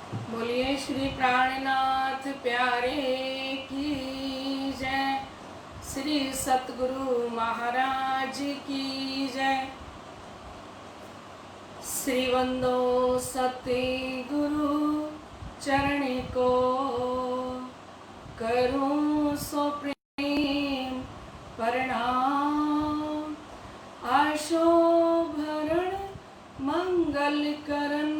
बोलिए श्री प्राणनाथ प्यारे की जय। श्री सतगुरु महाराज की जय। श्री वंदो सतगुरु चरण को करूं सो प्रेम प्रणाम। आशो भरण मंगल करन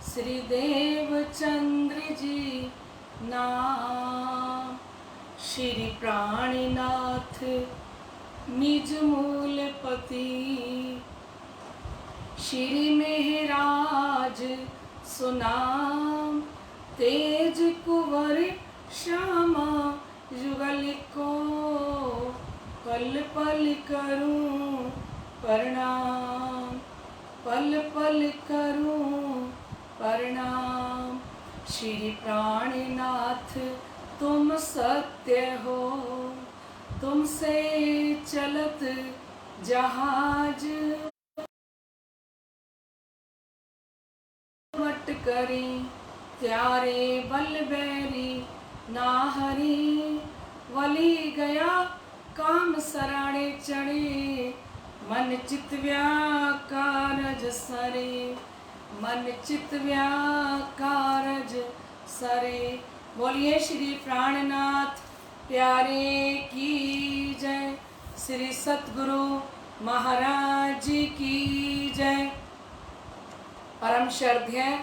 श्री देवचंद्र जी नाम। श्री प्राणनाथ निज मूलपति श्री मेहराज सुनाम। तेज कुंवर श्यामा जुगल को पल पल करूं प्रणाम। पल पल करूं प्रणाम। श्री प्राणनाथ तुम सत्य हो, तुमसे चलत जहाज मट करी त्यारे बल बैरी ना हरी। वली गया काम सराणे चढ़े मन चित व्याकारज सरे। मन चित व्याकारज सरे। बोलिए श्री प्राणनाथ प्यारे की जय। श्री सतगुरु महाराज की जय। परम श्रद्धेय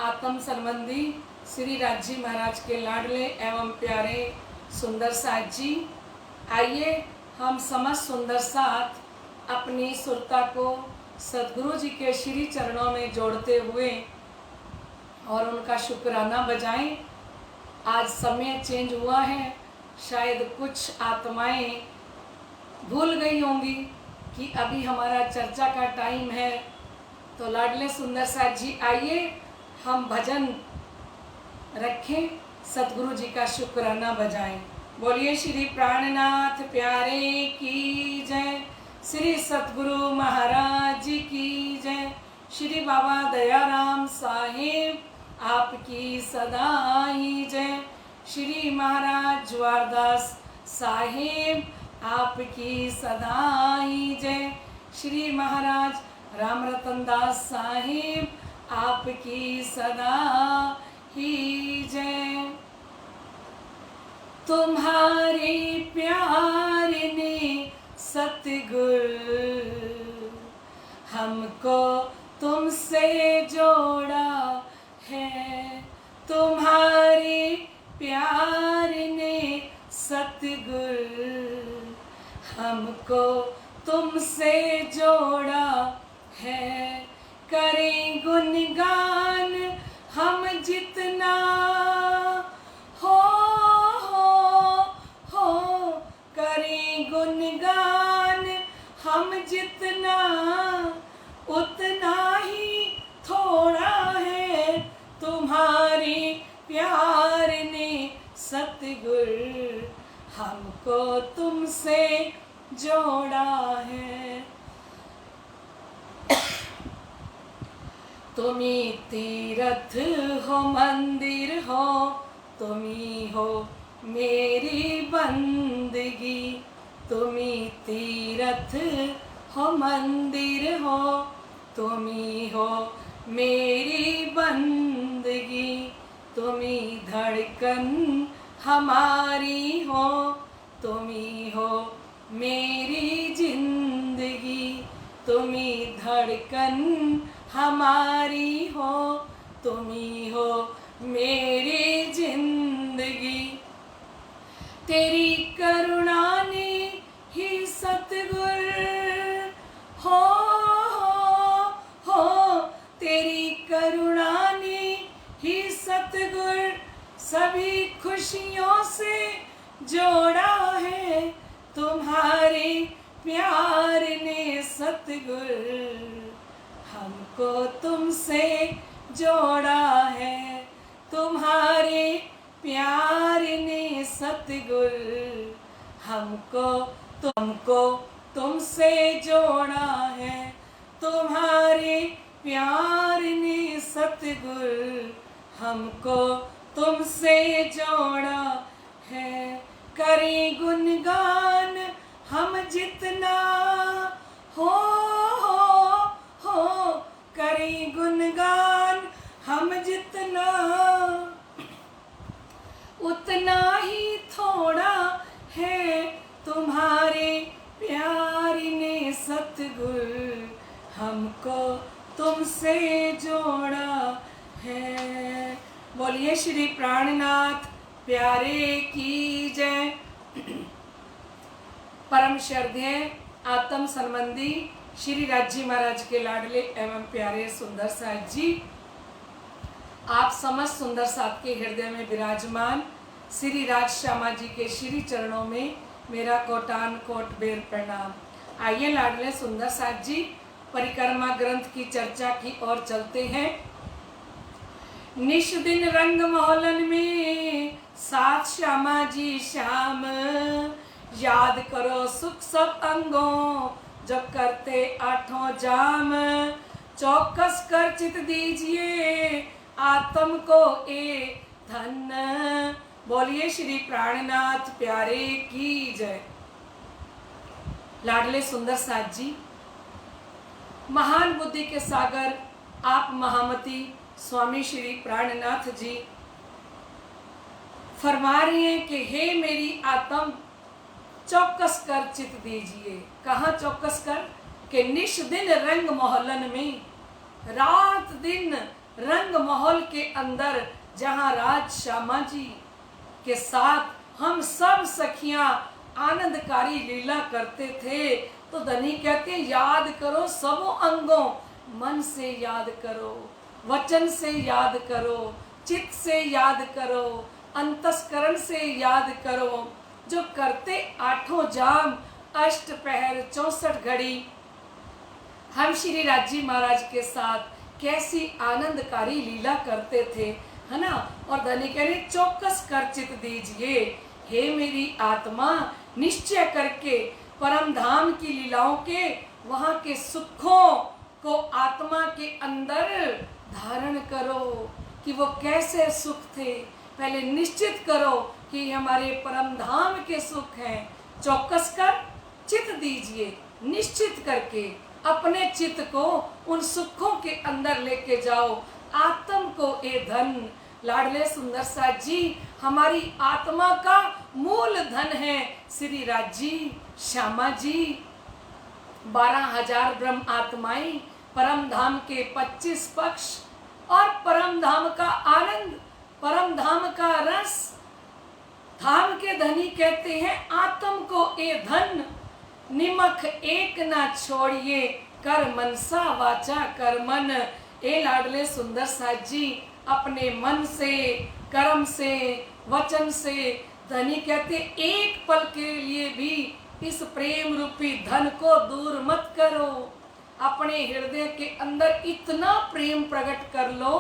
आत्म संबंधी श्री राजी महाराज के लाडले एवं प्यारे सुंदर साथ जी, आइए हम समस्त सुंदर साथ अपनी सुरता को सदगुरु जी के श्री चरणों में जोड़ते हुए और उनका शुक्राना बजाएं। आज समय चेंज हुआ है, शायद कुछ आत्माएं भूल गई होंगी कि अभी हमारा चर्चा का टाइम है। तो लाडले सुंदर साथ जी, आइए हम भजन रखें, सतगुरु जी का शुक्राना बजाएं। बोलिए श्री प्राणनाथ प्यारे की जय। श्री सतगुरु महाराज जी की जय। श्री बाबा दयाराम साहेब आपकी सदा ही जय। श्री महाराज ज्वारदास साहेब आपकी सदा ही जय। श्री महाराज राम रतन दास साहिब आपकी सदा ही जय। तुम्हारे प्यार ने सतगुर हमको तुमसे जोड़ा है। तुम्हारे प्यार ने सतगुर हमको तुमसे जोड़ा है। करें गुणगान हम जितना हो करें गुणगान हम जितना उतना ही थोड़ा है। तुम्हारे प्यार ने सतगुर हमको तुमसे जोड़ा है। तुम्ही तीर्थ हो मंदिर हो, तुम्ही हो मेरी बंदगी। तुम्ही तीर्थ हो मंदिर हो, तुम्ही हो मेरी बंदगी। तुम्ही धड़कन हमारी हो, तुम्ही हो मेरी जिंदगी। तुम्ही धड़कन हमारी हो, तुम्ही हो मेरी जिंदगी। तेरी करुणा ने ही सतगुर हो तेरी करुणा ने ही सतगुर सभी खुशियों से जोड़ा है। तुम्हारे प्यार ने सतगुर हमको तुमसे जोड़ा है। तुम्हारे प्यार ने सतगुर हमको तुमसे जोड़ा है। तुम्हारे प्यार ने सतगुर हमको तुमसे जोड़ा है। करें गुणगान हम जितना हो करें गुणगान हम जितना, उतना ही थोड़ा है तुम्हारे प्यार ने सतगुर हमको तुमसे जोड़ा है। बोलिए श्री प्राणनाथ प्यारे की जय। परम श्रद्धेय आत्म संबंधी श्री राज जी महाराज के लाडले एवं प्यारे सुंदर साथ जी, आप समस्त सुंदर साथ के हृदय में विराजमान श्री राज श्यामा जी के श्री चरणों में मेरा कोटान कोट बेर प्रणाम। आइए लाडले सुंदर साथ जी, परिक्रमा ग्रंथ की चर्चा की ओर चलते हैं। निश दिन रंग मोहलन में साथ श्यामा जी श्याम, याद करो सुख सब अंगों जब करते आठों जाम, चौकस कर चित दीजिए आत्म को ए धन। बोलिए श्री प्राणनाथ प्यारे की जय। लाडले सुंदर साथ जी, महान बुद्धि के सागर आप महामती स्वामी श्री प्राणनाथ जी फरमा रहे हैं कि हे मेरी आत्म चौकस कर चित दीजिए। कहाँ चौकस कर? कि निश दिन रंग मोहलन में, रात दिन रंग महल के अंदर जहाँ राज श्यामा जी के साथ हम सब सखियां आनंदकारी लीला करते थे, तो धनी कहते हैं याद करो सबों अंगों, मन से याद करो, वचन से याद करो, चित्त से याद करो, अंतस्करण से याद करो, जो करते आठों जाम अष्ट पहर 64 घड़ी हम श्री राज जी महाराज के साथ कैसी आनंदकारी लीला करते थे, है ना। और धनी कह रहे चौकस कर चित दीजिए, हे मेरी आत्मा निश्चय करके परम धाम की लीलाओं के वहां के सुखों को आत्मा के अंदर धारण करो कि वो कैसे सुख थे। पहले निश्चित करो कि हमारे परम धाम के सुख हैं। चौकस कर चित दीजिए, निश्चित करके अपने चित्त को उन सुखों के अंदर लेके जाओ। आत्म को ए धन। लाडले सुंदर साथ जी, हमारी आत्मा का मूल धन है श्री राज जी श्यामा जी। 12,000 ब्रह्म आत्माएं, परम धाम के 25 पक्ष और परम धाम का आनंद, परम धाम का रस। धाम के धनी कहते हैं आत्म को ए धन, निमख एक ना छोड़िए, कर मनसा वाचा कर मन। ए लाडले सुंदर साथ जी, अपने मन से, कर्म से, वचन से धनी कहते एक पल के लिए भी इस प्रेम रूपी धन को दूर मत करो। अपने हृदय के अंदर इतना प्रेम प्रकट कर लो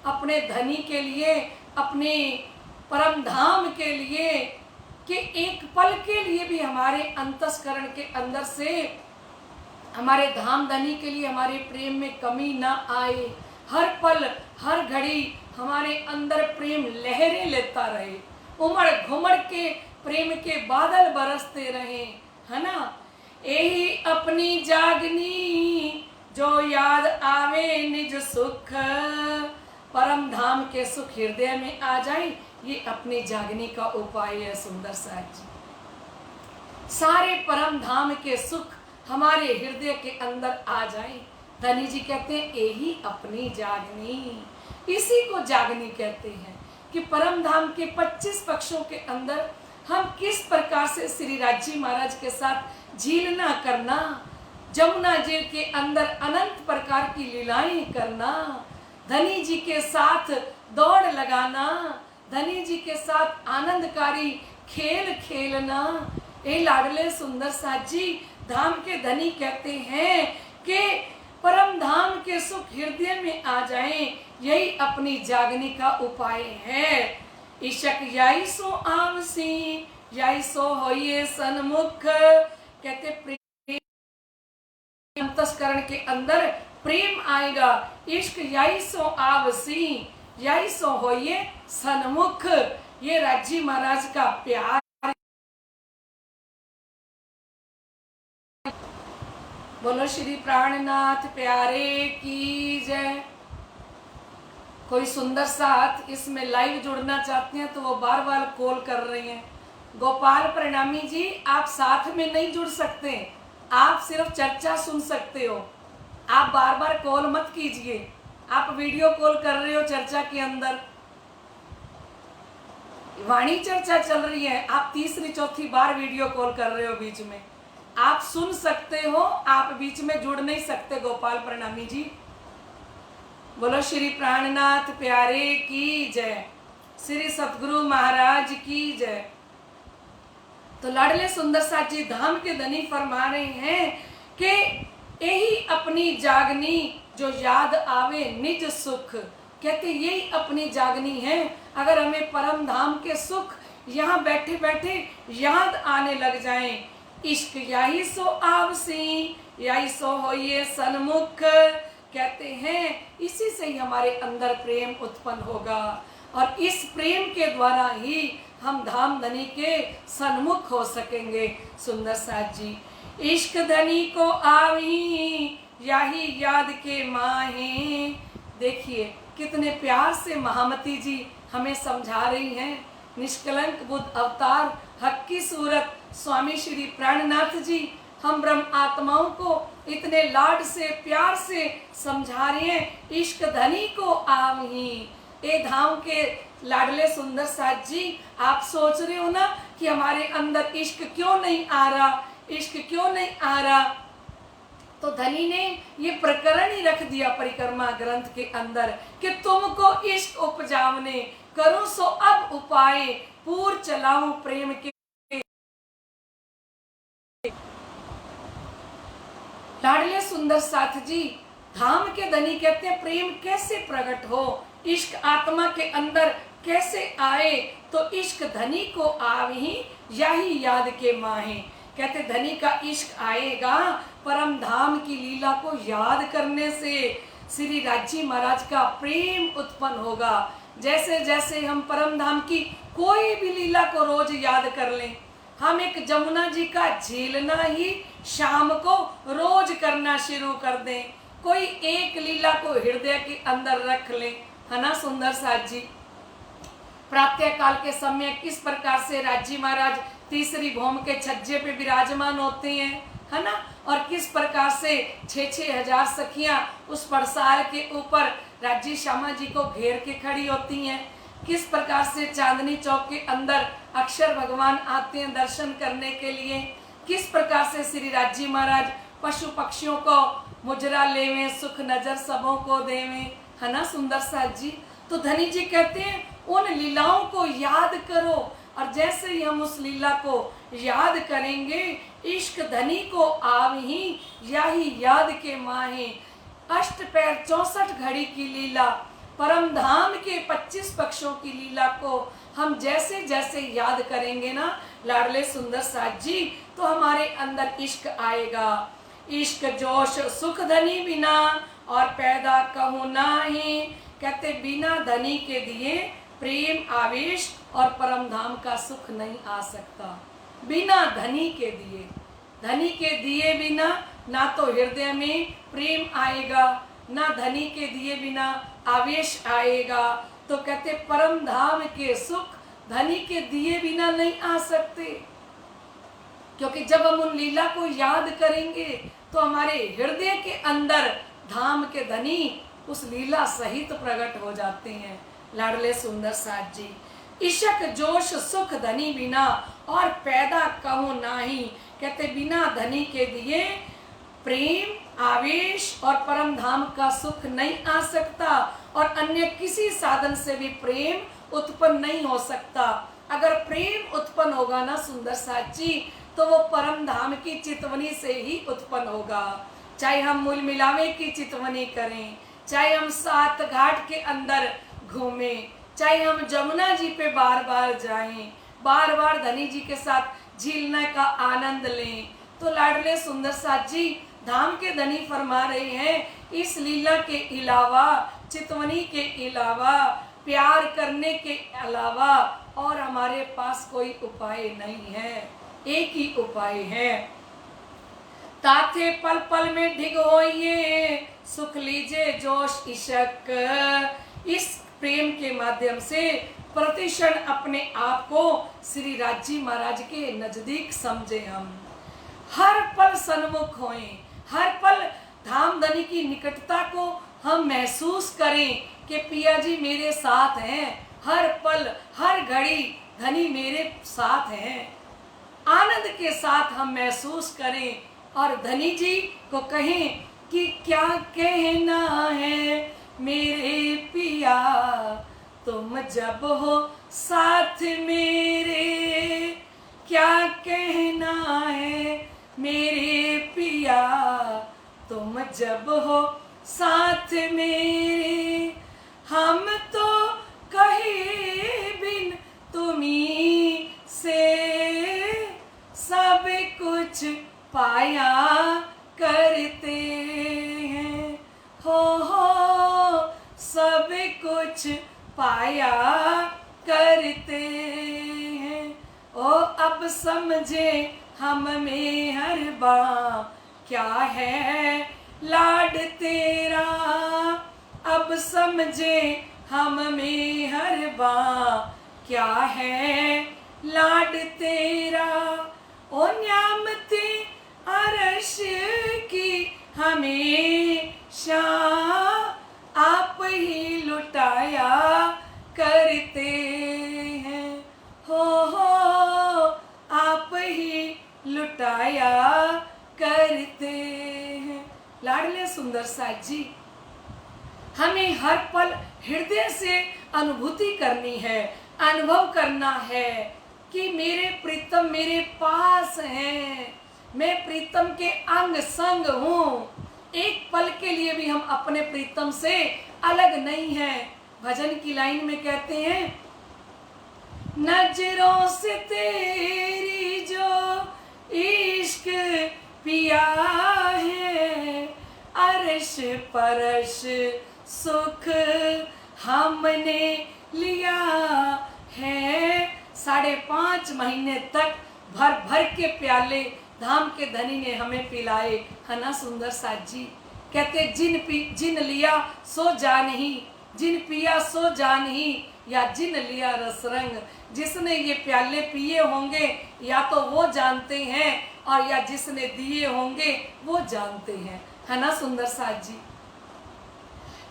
अपने धनी के लिए, अपने परम धाम के लिए, कि एक पल के लिए भी हमारे अंतस्करण के अंदर से हमारे धाम धनी के लिए हमारे प्रेम में कमी ना आए। हर पल हर घड़ी हमारे अंदर प्रेम लहरें लेता रहे, उमड़ घुमड़ के प्रेम के बादल बरसते रहे, है ना। यही अपनी जागनी जो याद आवे निज सुख, परम धाम के सुख हृदय में आ जाए, ये अपनी जागनी का उपाय है सुंदर साथ जी। सारे परम धाम के सुख हमारे हृदय के अंदर आ जाए। धनी जी कहते हैं यही अपनी जागनी, इसी को जागनी कहते हैं कि परम धाम के 25 पक्षों के अंदर हम किस प्रकार से श्री राज जी महाराज के साथ झीलना करना, जमुना जी के अंदर अनंत प्रकार की लीलाएं करना, धनी जी के साथ दौड़ लगाना, धनी जी के साथ आनंदकारी खेल खेलना। ए लाडले सुंदर साथ जी, धाम के धनी कहते हैं कि परम धाम के सुख हृदय में आ जाएं, यही अपनी जागनी का उपाय है। इशक याई सो आवसी, याई सो होइए सन्मुख। कहते प्रेम अंतस्करण के अंदर प्रेम आएगा, इश्क याई सो आवसी, यही सो होइए सन्मुख। ये राजी महाराज का प्यार। बोलो श्री प्राणनाथ प्यारे की जय। कोई सुंदर साथ इसमें लाइव जुड़ना चाहते हैं तो वो बार बार कॉल कर रहे हैं। गोपाल प्रणामी जी, आप साथ में नहीं जुड़ सकते, आप सिर्फ चर्चा सुन सकते हो। आप बार बार कॉल मत कीजिए। आप वीडियो कॉल कर रहे हो चर्चा के अंदर, वाणी चर्चा चल रही है, आप तीसरी चौथी बार वीडियो कॉल कर रहे हो बीच में। आप सुन सकते हो, आप बीच में जुड़ नहीं सकते। गोपाल प्रणामी जी, बोलो श्री प्राणनाथ प्यारे की जय, श्री सतगुरु महाराज की जय। तो लाडले सुंदर साथ जी धाम के धनी फरमा रहे हैं कि यही अपनी जागनी जो याद आवे निज सुख। कहते यही अपनी जागनी है। अगर हमें परम धाम के सुख यहाँ बैठे बैठे याद आने लग जाएं, इश्क यही सो आवसी, यही सो हो ये सन्मुख। कहते हैं इसी से ही हमारे अंदर प्रेम उत्पन्न होगा और इस प्रेम के द्वारा ही हम धाम धनी के सन्मुख हो सकेंगे। सुंदर साथ जी, इश्क धनी को आवी यही याद के माहे। देखिए कितने प्यार से महामती जी हमें समझा रही हैं। निष्कलंक बुद्ध अवतार हक की सूरत स्वामी श्री प्राणनाथ जी हम ब्रह्म आत्माओं को इतने लाड से प्यार से समझा रहे हैं, इश्क धनी को आवही। ए धाम के लाडले सुंदर साथ जी, आप सोच रहे हो ना कि हमारे अंदर इश्क क्यों नहीं आ रहा, इश्क क्यों नहीं आ रहा। तो धनी ने ये प्रकरण ही रख दिया परिक्रमा ग्रंथ के अंदर कि तुमको इश्क उपजावने करूं सो अब उपाय, पूर चलाऊं प्रेम के। लाडले सुंदर साथ जी धाम के धनी कहते हैं प्रेम कैसे प्रकट हो, इश्क आत्मा के अंदर कैसे आए। तो इश्क धनी को आवही यही याद के माहे। कहते धनी का इश्क आएगा परम धाम की लीला को याद करने से। श्री राजी महाराज का प्रेम उत्पन्न होगा। जैसे जैसे हम परम धाम की कोई भी लीला को रोज याद कर लें, हम एक जमुना जी का झीलना ही शाम को रोज करना शुरू कर दें, कोई एक लीला को हृदय के अंदर रख लें, है ना सुंदर साथ जी। प्रातः काल के समय किस प्रकार से राजी महाराज तीसरी भौम के छज्जे पे विराजमान होते हैं, है ना, और किस प्रकार से 6-6 हजार सखियां उस परसाल के ऊपर राजी श्यामा जी को घेर के खड़ी होती हैं। किस प्रकार से चांदनी चौक के अंदर अक्षर भगवान आते हैं दर्शन करने के लिए। किस प्रकार से श्री राजी महाराज पशु पक्षियों को मुजरा लेवे, सुख नजर सबों को देवे, है ना सुंदर साथ जी। तो धनी जी कहते हैं उन लीलाओं को याद करो, और जैसे ही हम उस लीला को याद करेंगे, इश्क धनी को आवही यही याद के माहे। अष्ट पैर 64 घड़ी की लीला, परम धाम के 25 पक्षों की लीला को हम जैसे जैसे याद करेंगे ना लाडले सुंदर साथ जी, तो हमारे अंदर इश्क आएगा। इश्क जोश सुख धनी बिना और पैदा कहूँ नाही। कहते बिना धनी के दिए प्रेम आवेश और परम धाम का सुख नहीं आ सकता। बिना धनी के दिए, धनी के दिए बिना ना तो हृदय में प्रेम आएगा, ना धनी के दिए बिना आवेश आएगा। तो कहते परम धाम के सुख धनी के दिए बिना नहीं आ सकते, क्योंकि जब हम उन लीला को याद करेंगे तो हमारे हृदय के अंदर धाम के धनी उस लीला सहित प्रकट हो जाते हैं। लाडले सुंदर साथ जी, इशक जोश सुख धनी बिना और पैदा कहूँ नाही। कहते बिना धनी के दिए प्रेम आवेश और परम धाम का सुख नहीं आ सकता, और अन्य किसी साधन से भी प्रेम उत्पन्न नहीं हो सकता। अगर प्रेम उत्पन्न होगा ना सुंदर साथ जी, तो वो परम धाम की चितवनी से ही उत्पन्न होगा। चाहे हम मूल मिलावे की चितवनी करें, चाहे हम 7 घाट के अंदर घूमें, चाहे हम जमुना जी पे बार बार जाएं, बार बार धनी जी के साथ झीलने का आनंद लें। तो लाडले सुंदर साथ जी धाम के धनी फरमा रहे हैं इस लीला के अलावा चितवनी के अलावा, प्यार करने के अलावा और हमारे पास कोई उपाय नहीं है। एक ही उपाय है, ताथे पल पल में ढिग होइए, सुख लीजिए जोश इशक। इस प्रेम के माध्यम से प्रतिक्षण अपने आप को श्री राजी महाराज के नजदीक समझे। हम हर पल सन्मुख होएं, हर पल धाम धनी की निकटता को हम महसूस करें कि पिया जी मेरे साथ हैं, हर पल हर घड़ी धनी मेरे साथ हैं। आनंद के साथ हम महसूस करें और धनी जी को कहें कि क्या कहना है मेरे पिया, तुम जब हो साथ मेरे, क्या कहना है मेरे पिया, तुम जब हो साथ मेरे। हम तो कहे बिन तुम्ही से सब कुछ पाया करते हैं, हो सब कुछ पाया करते हैं। ओ अब समझे हम में हर बार क्या है लाड तेरा, अब समझे हम में हर बार क्या है लाड तेरा। ओ न्यामते अरश की हमेशा आप ही लुटाया करते हैं, हो आप ही लुटाया करते हैं। लाडले सुंदर साथ जी, हमें हर पल हृदय से अनुभूति करनी है, अनुभव करना है कि मेरे प्रीतम मेरे पास हैं, मैं प्रीतम के अंग संग हूँ। एक पल के लिए भी हम अपने प्रीतम से अलग नहीं हैं। भजन की लाइन में कहते हैं, नजरों से तेरी जो इश्क पिया है, अर्श परश सुख हमने लिया है। 5.5 महीने तक भर भर के प्याले धाम के धनी ने हमें पिलाए, है ना सुंदर साथ जी। कहते जिन लिया सो जा नहीं, जिन पिया सो जा नहीं, या जिन लिया रसरंग। जिसने ये प्याले पिए होंगे या तो वो जानते हैं, और या जिसने दिए होंगे वो जानते हैं, है ना सुंदर साथ जी।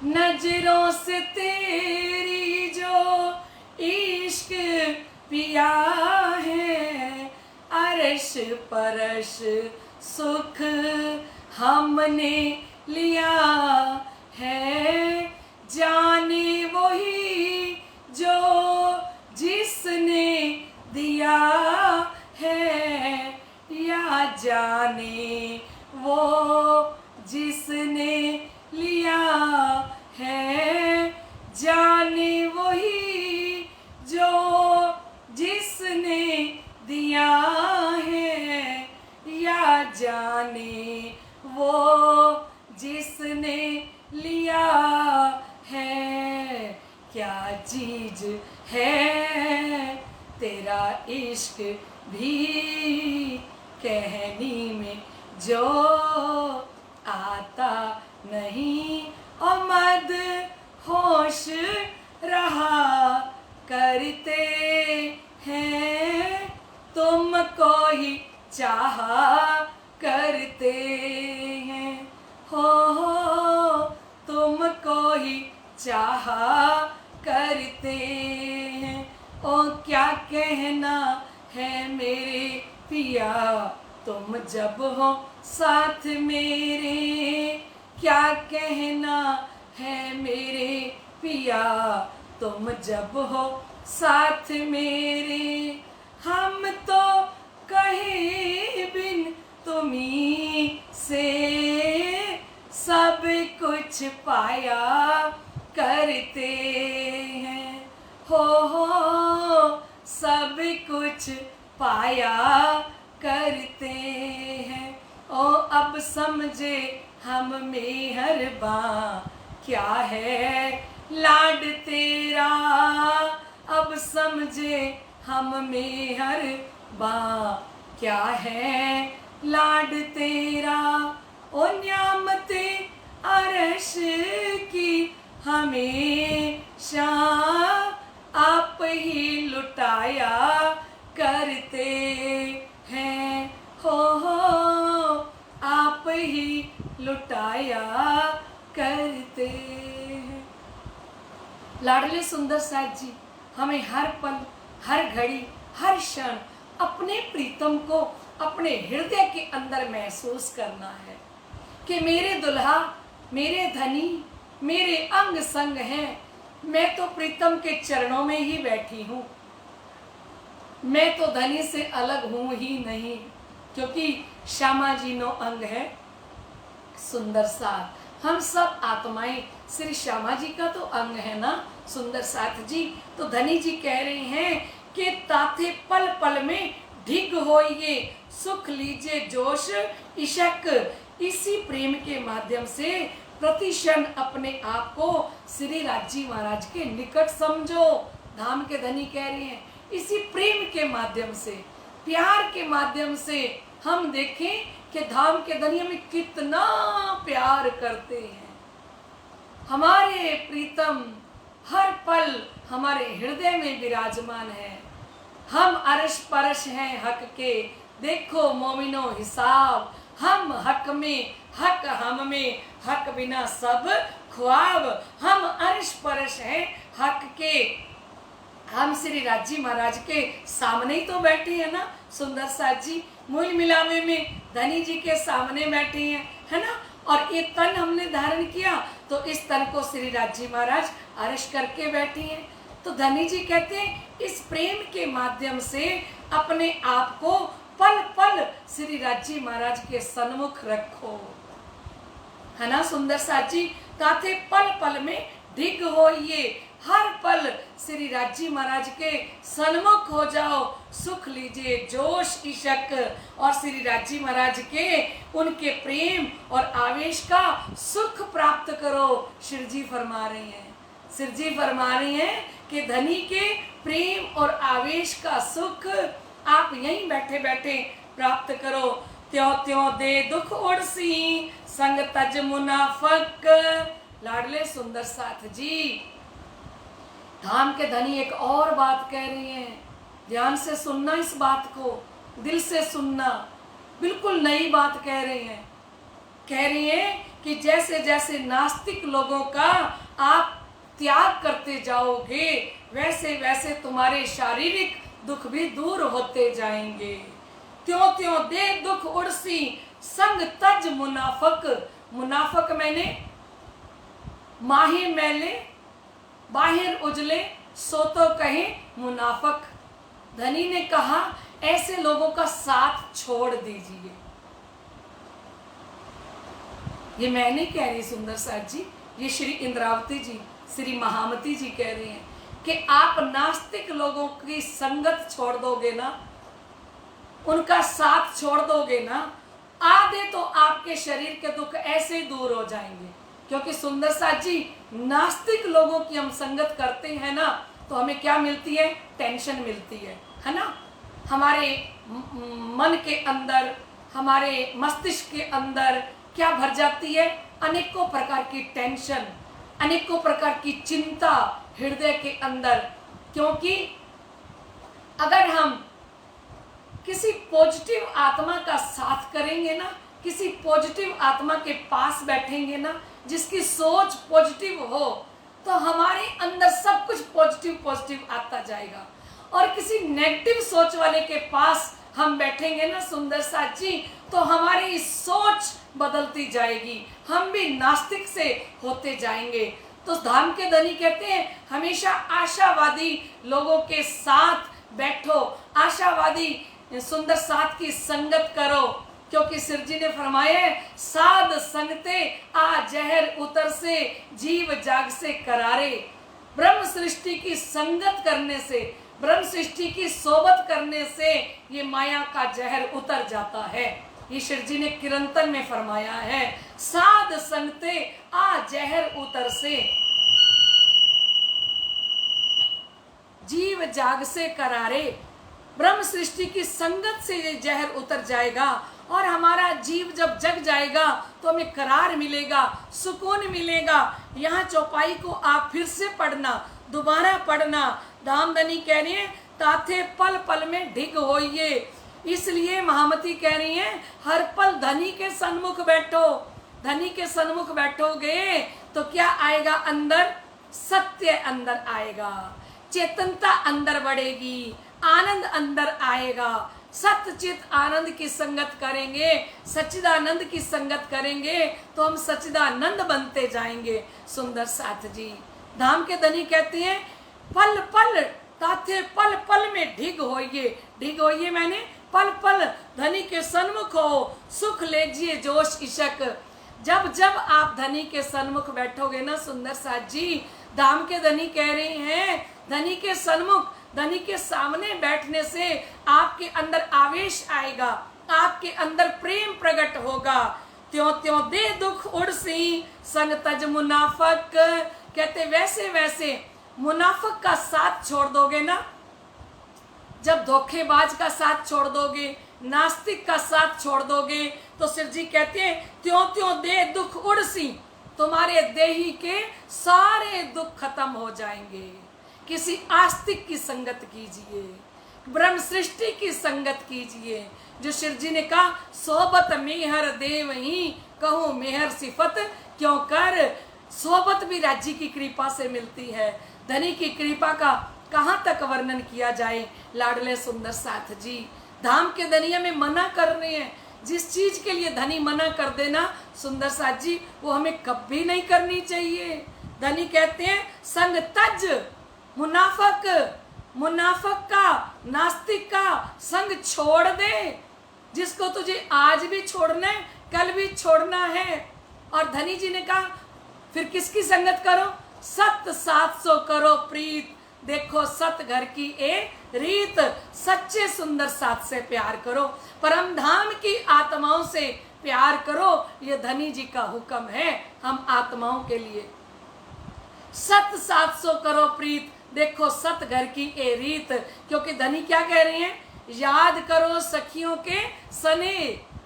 नजरों से तेरी जो इश्क पिया है, अर्श परश सुख हमने लिया है। जाने वही जो जिसने दिया है, या जाने वो जिसने लिया है। जाने वही जो जिसने दिया है, या जाने वो जिसने लिया है। क्या चीज है तेरा इश्क भी कहनी में जो आता नहीं, और मद होश रहा करते हैं, तुमको ही चाहा करते हैं, हो तुमको ही चाहा करते हैं। ओ क्या कहना है मेरे पिया, तुम जब हो साथ मेरे, क्या कहना है मेरे पिया, तुम जब हो साथ मेरे। हम तो कहे बिन तुम्ही से सब कुछ पाया करते हैं, हो सब कुछ पाया करते हैं। ओ अब समझे हम में हर बार क्या है लाड तेरा, अब समझे हम में हर बात। क्या है लाड तेरा, ओ न्यामते अरश की हमेशा आप ही लुटाया करते हैं, हो आप ही लुटाया करते हैं। लाडले सुंदर साथ जी, हमें हर पल, हर घड़ी, हर क्षण अपने प्रीतम को अपने हृदय के अंदर महसूस करना है कि मेरे दुल्हा, मेरे धनी, मेरे अंग संग हैं। मैं तो प्रीतम के चरणों में ही बैठी हूँ, मैं तो धनी से अलग हूँ ही नहीं, क्योंकि श्यामा जी नो अंग है सुंदर साथ। हम सब आत्माएं श्री श्यामा जी का तो अंग है ना सुंदर साथ जी। तो धनी जी कह रहे हैं कि ताथे पल पल में ढिग होइए, सुख लीजिए जोश इशक। इसी प्रेम के माध्यम से प्रतिक्षण अपने आप को श्री राजी महाराज के निकट समझो। धाम के धनी कह रहे हैं इसी प्रेम के माध्यम से, प्यार के माध्यम से हम देखें कि धाम के धनी हमें कितना प्यार करते हैं। हमारे प्रीतम हर पल हमारे हृदय में विराजमान है। हम अरश परश हैं हक के, देखो मोमिनो हिसाब। हम हक में, हक हम में, हक बिना सब ख्वाब। हम अरश परश हैं हक के। हम श्री राजी महाराज के सामने ही तो बैठे हैं ना सुंदर साथ जी। मूल मिलावे में धनी जी के सामने बैठे हैं, है ना। और ये तन हमने धारण किया तो इस तन को श्री राजी महाराज अर्श करके बैठे हैं। तो धनी जी कहते हैं इस प्रेम के माध्यम से अपने आप को पल पल श्री राजी महाराज के सन्मुख रखो, है ना सुंदर साथ जी। ताथे पल पल में ढिग हो, ये हर पल श्री राजी महाराज के सन्मुख हो जाओ, सुख लीजिए जोश इशक। और श्री राजी महाराज के उनके प्रेम और आवेश का सुख प्राप्त करो। शिव जी फरमा रहे हैं, शिव जी फरमा रहे हैं कि धनी के प्रेम और आवेश का सुख आप यहीं बैठे बैठे प्राप्त करो। त्यों त्यों दे दुख उड़सी, संग तज मुनाफक। लाडले सुंदर साथ जी, धाम के धनी एक और बात कह रही हैं, ध्यान से सुनना, इस बात को दिल से सुनना। बिल्कुल नई बात कह रही हैं। कह रही हैं कि जैसे जैसे नास्तिक लोगों का आप त्याग करते जाओगे, वैसे वैसे तुम्हारे शारीरिक दुख भी दूर होते जाएंगे। त्यों त्यों दे दुख उड़सी, संग तज मुनाफक। मुनाफक मैंने माहे मैले, बाहिर उजले, सो तो कहे मुनाफक। धनी ने कहा ऐसे लोगों का साथ छोड़ दीजिए। ये मैं नहीं कह रही सुंदर साथ जी, ये श्री इंद्रावती जी, श्री महामती जी कह रही हैं कि आप नास्तिक लोगों की संगत छोड़ दोगे ना, उनका साथ छोड़ दोगे ना, आधे तो आपके शरीर के दुख ऐसे ही दूर हो जाएंगे। क्योंकि सुंदर साथ जी, नास्तिक लोगों की हम संगत करते हैं ना, तो हमें क्या मिलती है? टेंशन मिलती है ना। हमारे मन के अंदर, हमारे मस्तिष्क के अंदर क्या भर जाती है? अनेकों प्रकार की टेंशन, अनेकों प्रकार की चिंता हृदय के अंदर। क्योंकि अगर हम किसी पॉजिटिव आत्मा का साथ करेंगे ना, किसी पॉजिटिव आत्मा के पास बैठेंगे ना, जिसकी सोच पॉजिटिव हो, तो हमारे अंदर सब कुछ पॉजिटिव पॉजिटिव आता जाएगा। और किसी नेगेटिव सोच वाले के पास हम बैठेंगे ना सुंदर साथ जी, तो हमारी सोच बदलती जाएगी, हम भी नास्तिक से होते जाएंगे। तो धाम के धनी कहते हैं हमेशा आशावादी लोगों के साथ बैठो, आशावादी सुंदर साथ की संगत करो। क्योंकि सिर जी ने फरमाया है, साध संगते आ जहर उतर से, जीव जाग से करारे। ब्रह्म सृष्टि की संगत करने से, ब्रह्म सृष्टि की सोबत करने से ये माया का जहर उतर जाता है। ये शिव जी ने किरंतन में फरमाया है। साध संगते आ जहर उतर से। जीव जाग से करारे, ब्रह्म सृष्टि की संगत से ये जहर उतर जाएगा और हमारा जीव जब जग जाएगा तो हमें करार मिलेगा, सुकून मिलेगा। यहाँ चौपाई को आप फिर से पढ़ना, दोबारा पढ़ना। धामधनी कह रही है ताथे पल पल में ढिग होइए। इसलिए महामती कह रही है हर पल धनी के सन्मुख बैठो। धनी के सन्मुख बैठोगे तो क्या आएगा अंदर? सत्य अंदर आएगा, चेतनता अंदर बढ़ेगी, आनंद अंदर आएगा। सत्यचित आनंद की संगत करेंगे, सच्चिदानंद की संगत करेंगे तो हम सच्चिदानंद बनते जाएंगे। सुंदर साथ जी धाम के धनी कहते हैं पल पल ताथे पल पल में ढिग होइए। ढिग होइए मैंने पल पल धनी के सन्मुख हो, सुख लीजिए जोश इशक। जब जब आप धनी के सन्मुख बैठोगे ना सुंदर साथ जी, धाम के धनी कह रहे हैं धनी के सन्मुख, धनी के सामने बैठने से आपके अंदर आवेश आएगा, आपके अंदर प्रेम प्रकट होगा। त्यों त्यों दे दुख उड़सी संग तज मुनाफक। कहते वैसे वैसे मुनाफक का साथ छोड़ दोगे ना, जब धोखेबाज का साथ छोड़ दोगे, नास्तिक का साथ छोड़ दोगे, तो शिव जी कहते हैं त्यों त्यों दे दुख उड़सी, तुम्हारे देही के सारे दुख खत्म हो जाएंगे। किसी आस्तिक की संगत कीजिए, ब्रह्म सृष्टि की संगत कीजिए। जो शिव जी ने कहा सोबत मेहर देव ही कहूँ मेहर सिफत क्यों कर। सोबत भी राज्य की कृपा से मिलती है, धनी की कृपा का कहाँ तक वर्णन किया जाए। लाडले सुंदर साथ जी धाम के धनिया में मना कर रहे हैं। जिस चीज के लिए धनी मना कर देना सुंदर साथ जी वो हमें कभी नहीं करनी चाहिए। धनी कहते हैं संग तज, मुनाफक, मुनाफक का, नास्तिक का संग छोड़ दे। जिसको तुझे आज भी छोड़ना है कल भी छोड़ना है। और धनी जी ने कहा फिर किसकी संगत करो? सत 700 करो प्रीत। देखो सत घर की ए रीत, सच्चे सुंदर साथ से प्यार करो, परम धाम की आत्माओं से प्यार करो। ये धनी जी का हुक्म है हम आत्माओं के लिए। सत 700 करो प्रीत, देखो सत घर की ए रीत। क्योंकि धनी क्या कह रहे हैं? याद करो सखियों के सने।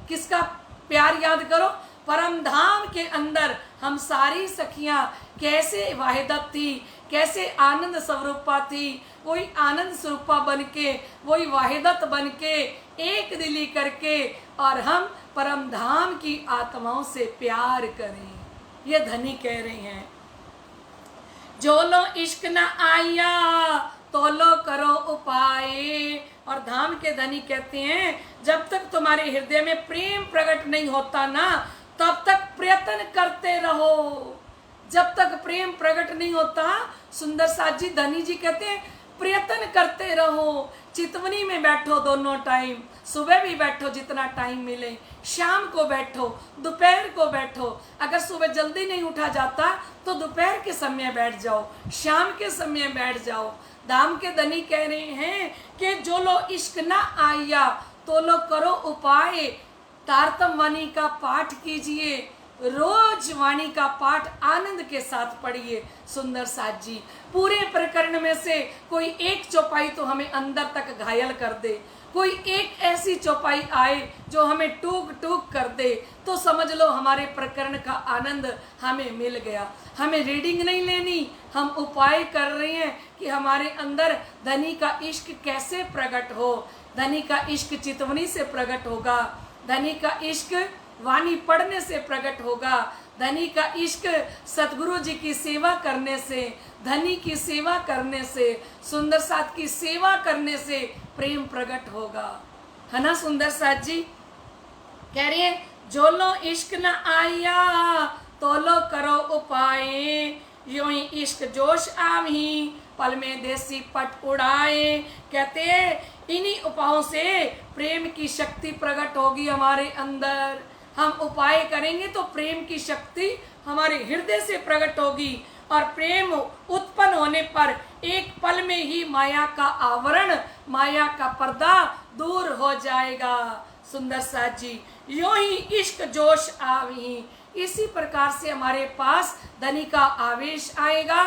किसका प्यार याद करो? परम धाम के अंदर हम सारी सखियां कैसे वाहिदत थी, कैसे आनंद स्वरूपा थी। वही आनंद स्वरूपा बन के, वही वाहिदत बन के, एक दिली करके और हम परम धाम की आत्माओं से प्यार करें। ये धनी कह रहे हैं जो लो इश्क न आया तो लो करो उपाय। और धाम के धनी कहते हैं जब तक तुम्हारे हृदय में प्रेम प्रकट नहीं होता ना तब तक प्रयत्न करते रहो। जब तक प्रेम प्रकट नहीं होता सुंदर साथ जी धनी जी कहते हैं प्रयत्न करते रहो। चितवनी में बैठो दोनों टाइम, सुबह भी बैठो जितना टाइम मिले, शाम को बैठो, दोपहर को बैठो। अगर सुबह जल्दी नहीं उठा जाता तो दोपहर के समय बैठ जाओ, शाम के समय बैठ जाओ। धाम के धनी कह रहे हैं कि जो लो इश्क ना आया तो लो करो उपाय। तारतम वाणी का पाठ कीजिए, रोज वाणी का पाठ आनंद के साथ पढ़िए। सुंदर साथ जी पूरे प्रकरण में से कोई एक चौपाई तो हमें अंदर तक घायल कर दे, कोई एक ऐसी चौपाई आए जो हमें टूक टूक कर दे, तो समझ लो हमारे प्रकरण का आनंद हमें मिल गया। हमें रीडिंग नहीं लेनी, हम उपाय कर रहे हैं कि हमारे अंदर धनी का इश्क कैसे प्रकट हो। धनी का इश्क चितवनी से प्रकट होगा, धनी का इश्क वाणी पढ़ने से प्रकट होगा, धनी का इश्क सतगुरु जी की सेवा करने से, धनी की सेवा करने से, सुंदर साथ की सेवा करने से प्रेम प्रकट होगा। है ना सुंदर साथ जी? कह रही है जो लो इश्क न आया तो लो करो उपाय। यूं ही इश्क जोश आवी पल में देसी पट उड़ाए। कहते हैं इन्हीं उपायों से प्रेम की शक्ति प्रकट होगी हमारे अंदर। हम उपाय करेंगे तो प्रेम की शक्ति हमारे हृदय से प्रकट होगी और प्रेम उत्पन्न होने पर एक पल में ही माया का आवरण, माया का पर्दा दूर हो जाएगा। सुंदर साथ जी यूं ही इश्क जोश आवी, इसी प्रकार से हमारे पास धनी का आवेश आएगा,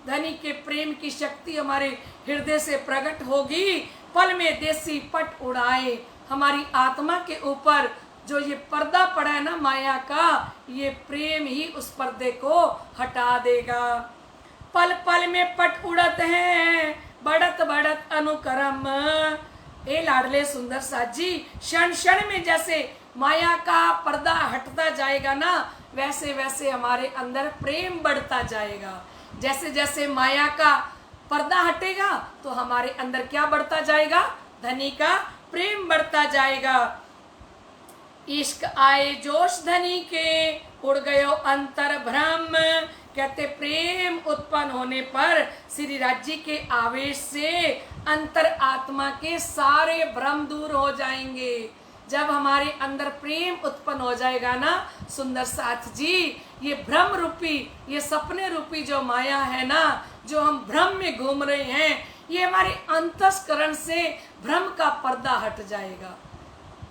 धनी के प्रेम की शक्ति हमारे हृदय से प्रकट होगी, पल में देसी पट उड़ाए। हमारी आत्मा के ऊपर जो ये पर्दा पड़ा है ना माया का, ये प्रेम ही उस पर्दे को हटा देगा। पल पल में पट उड़त है, बढ़त बढ़त अनुकरम। ए लाडले सुंदर साथ जी, क्षण क्षण में जैसे माया का पर्दा हटता जाएगा ना, वैसे वैसे हमारे अंदर प्रेम बढ़ता जाएगा। जैसे जैसे माया का पर्दा हटेगा तो हमारे अंदर क्या बढ़ता जाएगा? धनी का प्रेम बढ़ता जाएगा। इश्क आए जोश धनी के, उड़ गयो अंतर भ्रम। कहते प्रेम उत्पन्न होने पर श्री राज्य के आवेश से अंतर आत्मा के सारे भ्रम दूर हो जाएंगे। जब हमारे अंदर प्रेम उत्पन्न हो जाएगा ना सुंदर साथ जी, ये भ्रम रूपी, ये सपने रूपी जो माया है ना, जो हम भ्रम में घूम रहे हैं, ये हमारे अंतस्करण से भ्रम का पर्दा हट जाएगा।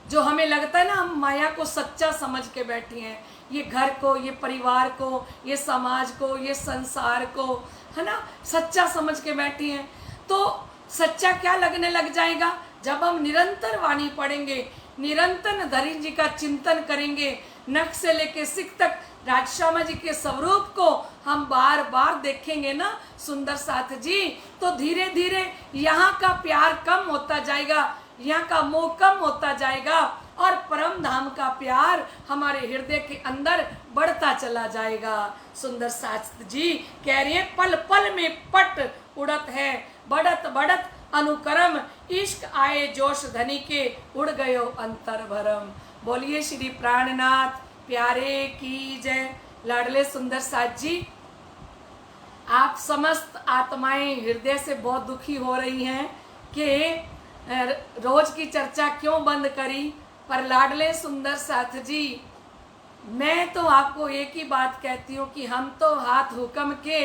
जो हमें लगता है ना हम माया को सच्चा समझ के बैठे हैं, ये घर को, ये परिवार को, ये समाज को, ये संसार को, है ना, सच्चा समझ के बैठे हैं, तो सच्चा क्या लगने लग जाएगा? जब हम निरंतर वाणी पढ़ेंगे, निरंतर धरी जी का चिंतन करेंगे, नख से लेके सिख तक राजश्यामा जी के स्वरूप को हम बार बार देखेंगे ना सुंदर साथ जी, तो धीरे धीरे यहाँ का प्यार कम होता जाएगा, यहाँ का मोह कम होता जाएगा और परम धाम का प्यार हमारे हृदय के अंदर बढ़ता चला जाएगा। सुंदर साथ जी कह रही है, पल पल में पट उड़त है, बढ़त बढ़त अनुकरम। इश्क आए जोश धनी के, उड़ गयो अंतर भरम। बोलिए श्री प्राणनाथ प्यारे की जय। लाडले सुंदर साथ जी, आप समस्त आत्माएं हृदय से बहुत दुखी हो रही हैं कि रोज की चर्चा क्यों बंद करी, पर लाडले सुंदर साथ जी, मैं तो आपको एक ही बात कहती हूँ कि हम तो हाथ हुक्म के,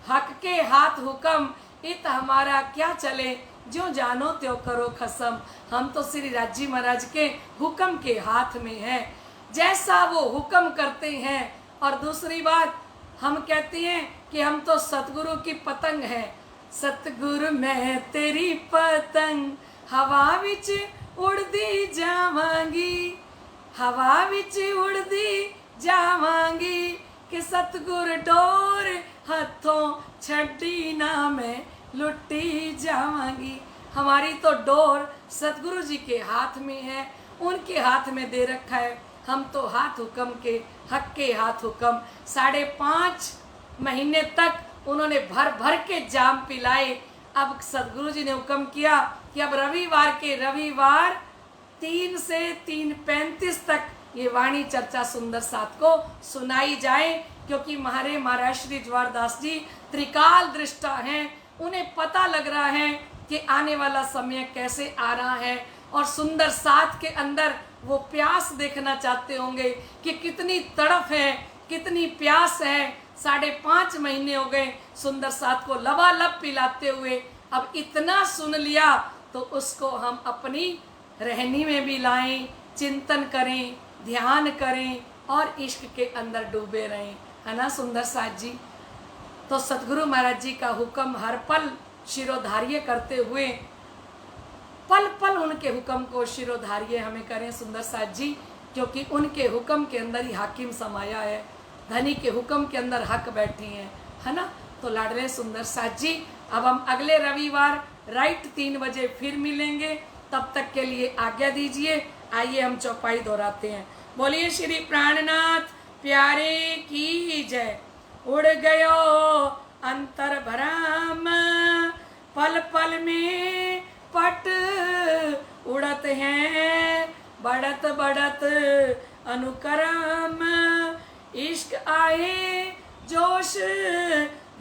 हक के हाथ हुक्म, इत हमारा क्या चले, जो जानो त्यों करो खसम। हम तो श्री राज्य महाराज के हुक्म के हाथ में है, जैसा वो हुक्म करते हैं। और दूसरी बात हम कहते हैं कि हम तो सतगुरु की पतंग है। सतगुरु मैं तेरी पतंग, हवा विच उड़दी जावांगी, हवा विच उड़दी जावांगी, कि सतगुर डोर हथों छड़ी ना मैं लुटी जावांगी। हमारी तो डोर सतगुरु जी के हाथ में है, उनके हाथ में दे रखा है। हम तो हाथ हुक्म के, हक के हाथ हुक्म। 5.5 महीने तक उन्होंने भर भर के जाम पिलाए। अब सतगुरु जी ने हुक्म किया कि अब रविवार के रविवार 3 से 3:35 तक ये वाणी चर्चा सुंदर साथ को सुनाई जाए, क्योंकि हमारे महाराज श्री ज्वारदास जी त्रिकाल दृष्टा हैं। उन्हें पता लग रहा है कि आने वाला समय कैसे आ रहा है, और सुंदर साथ के अंदर वो प्यास देखना चाहते होंगे कि कितनी तड़फ है, कितनी प्यास है। 5.5 महीने हो गए सुंदर साथ को लबालब पिलाते हुए। अब इतना सुन लिया तो उसको हम अपनी रहनी में भी लाएं, चिंतन करें, ध्यान करें और इश्क के अंदर डूबे रहें, है ना सुंदर साथ जी। तो सतगुरु महाराज जी का हुक्म हर पल शिरोधार्य करते हुए, पल पल उनके हुक्म को शिरोधार्य हमें करें सुंदर साथ जी, क्योंकि उनके हुक्म के अंदर ही हाकिम समाया है। धनी के हुक्म के अंदर हक बैठे हैं, है ना। तो लाडले सुंदर साथ जी, अब हम अगले रविवार राइट 3 बजे फिर मिलेंगे। तब तक के लिए आज्ञा दीजिए। आइए हम चौपाई दोहराते हैं। बोलिए श्री प्राणनाथ प्यारे की जय। उड़ गयो अंतर भ्रम, पल पल में पट उड़त हैं, बढ़त बढ़त अनुकरम। इश्क आए जोश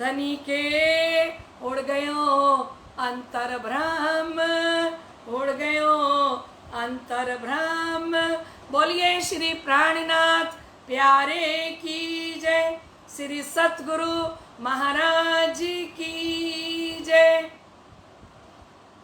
धनी के, उड़ गयो अंतर भ्रम, उड़ गयो अंतर भ्रम। बोलिए श्री प्राणनाथ प्यारे की जय। श्री सतगुरु महाराज की जय।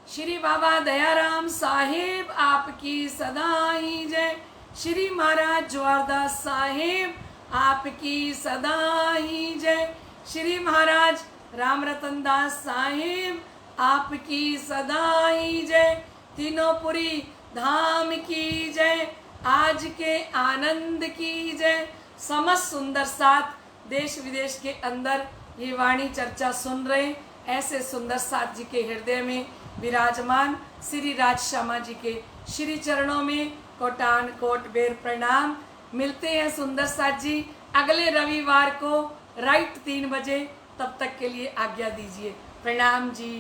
श्री बाबा दयाराम साहेब आपकी सदा ही जय। श्री महाराज ज्वारदास साहेब आपकी सदा ही जय। श्री महाराज राम रतन दास साहिब आपकी सदा ही जय। तीनोंपुरी धाम की जय। आज के आनंद की जय। समस्त सुंदर साथ देश विदेश के अंदर ये वाणी चर्चा सुन रहे ऐसे सुंदर साथ जी के हृदय में विराजमान श्री राज श्यामा जी के श्री चरणों में कोटान कोट बेर प्रणाम। मिलते हैं सुंदर साथ जी अगले रविवार को राइट 3 बजे। तब तक के लिए आज्ञा दीजिए। प्रणाम जी।